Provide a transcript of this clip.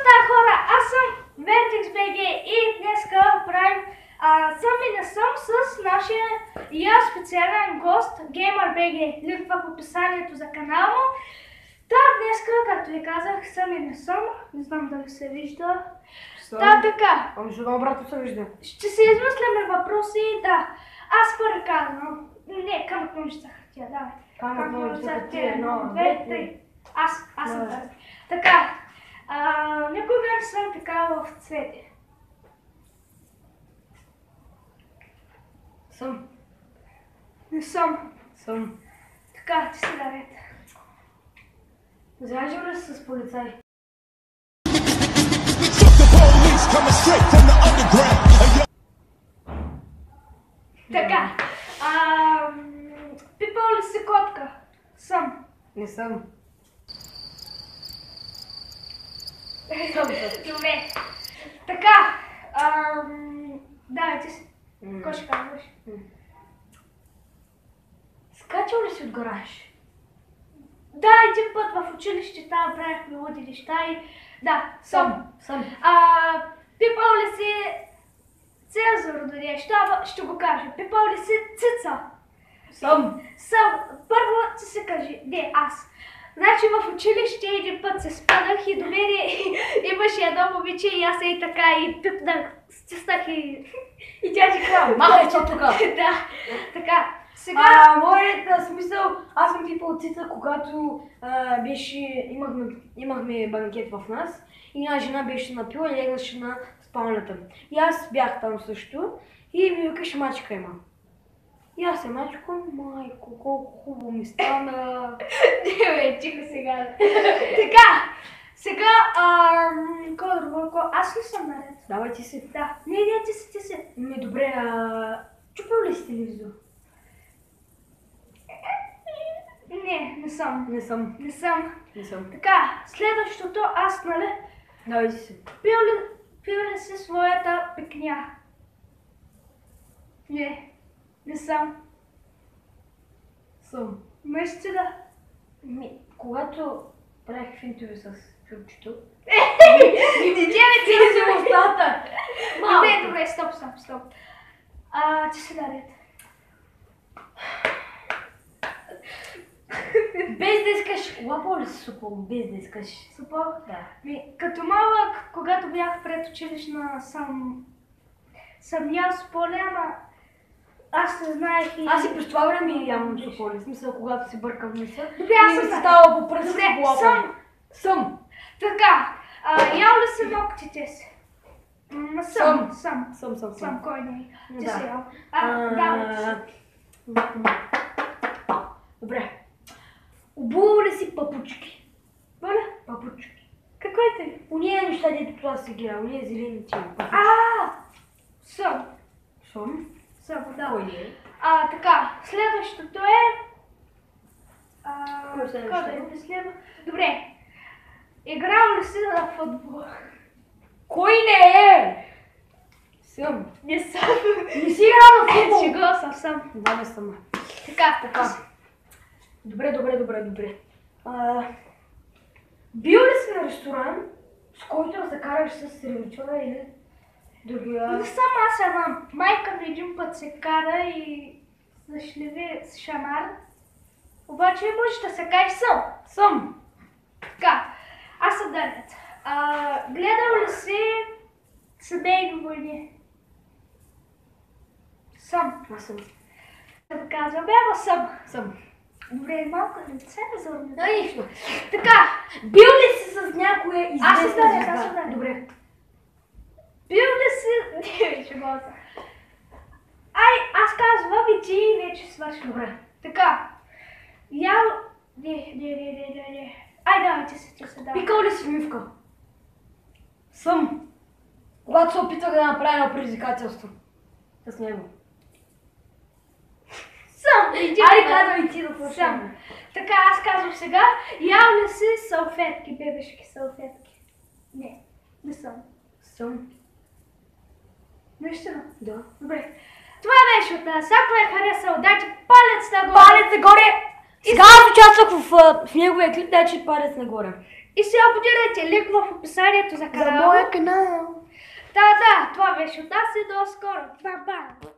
става, хора? Аз съм VertexBG и днеска правим съм и не съм с нашия специален гост GamerBG. Линк в описанието за канала му. Днеска, както ви казах, съм и не съм. Не знам дали се вижда. Така. Обратно се вижда. Ще се измисляме въпроси, да. Аз първо казвам. Не, камък ножица хартия, давай. Камък ножица хартия, 1, 2, 3. Аз съм тази. Така. Никога не съм така в цвете. Съм. Не съм. Съм. Така, ти си наред. Заежил ли си с полицай? Така. Пипал ли си котка? Съм. Не съм. Добре. Така. Давай, ти си. Кой ще казваш? Скачал ли си от гараж? Да, един път в училище там правихме луди неща и... Да, съм. Пипал ли си Цезар до нещо? Ще го кажа. Пипал ли си цица? Съм. Първо ти се кажи. Не, аз. Значи в училище един път се спадах и до мене имаше едно момиче и аз и така и пипнах, стиснах и тя ти казва, махай че тук. Да, така. Сега... Моят смисъл, аз съм пипал цица, когато имахме банкет в нас и една жена беше напила и легнаше на спалнята. И аз бях там също и ми викаше мачка има. И аз се мачкам, майко, колко хубаво ми стана. Не бе, тихо сега. Така, сега, кой друго? Аз ли съм наред? Давай ти си. Да. Не, ти си. Добре, чупил ли си телевизор? Не съм. Не съм. Така, следващото аз, нали? Давай ти си. Пил ли си своята пекня? Не съм. Съм. Наистина. Когато правих финтове с чупчето... Не ти си в устата! Добре, стоп. Ти си наред. Без да искаш, лапал ли си супал? Без да искаш. Супал? Да. Като малък, когато бях предучилищна, съм ял суполе, ама аз не знаех и... Аз и през това време ям суполе. В смисъл, когато си бъркам мисъл. Добре, аз съм става по пръст и по лапа. Съм. Така, ял ли си ногтите си? Съм. Кой не е? Ти Да. си ял. Да. Добре. Обувал ли си папучки? Моля? Папучки. Какво е те? Уния неща, дето това си гледа, уния зелени тия папучки. Съм. Съм, Да. Кой не е? Така, следващото е... Кой следващото? Добре. Играл ли си на футбол? Кой не е? Съм. Не съм. Не си играл на футбол? Шегова съм. Да, не съм. Така. Добре. Бил ли си на ресторант, с който да се караш с сервичора или другия? Не съм аз една. Майка ми един път се кара и зашливи с шамар. Обаче може да се каже Съм. Така, аз съм Данец. Гледал ли си Семейни войни? Съм. Аз съм. Да казвам, съм. Добре, малко лице ме заумне. Да, нищо. Така. Бил ли си с някоя известна звезда? Аз съм Данец. Добре. Бил ли си... Не, шегова съм. Аз казвам и ти вече свърши. Добре. Така. Ял... Не. Давай, ти си давай. Пикал ли си мивка? Съм. Когато се опитвах да направя едно предизвикателство. С него. Съм. Казвай ти да слушам. Съм. Така, аз казвам сега. Ял ли си салфетки, бебешки салфетки? Не съм. Съм. Наистина? Да. Добре. Това беше от нас. Ако е харесал, дайте палец нагоре. Палец нагоре! Сега аз участвах в неговия клип, дайте палец нагоре. И се абонирайте, линк в описанието за За канала. моя канал. Да, това беше от нас и до скоро. Ба-ба!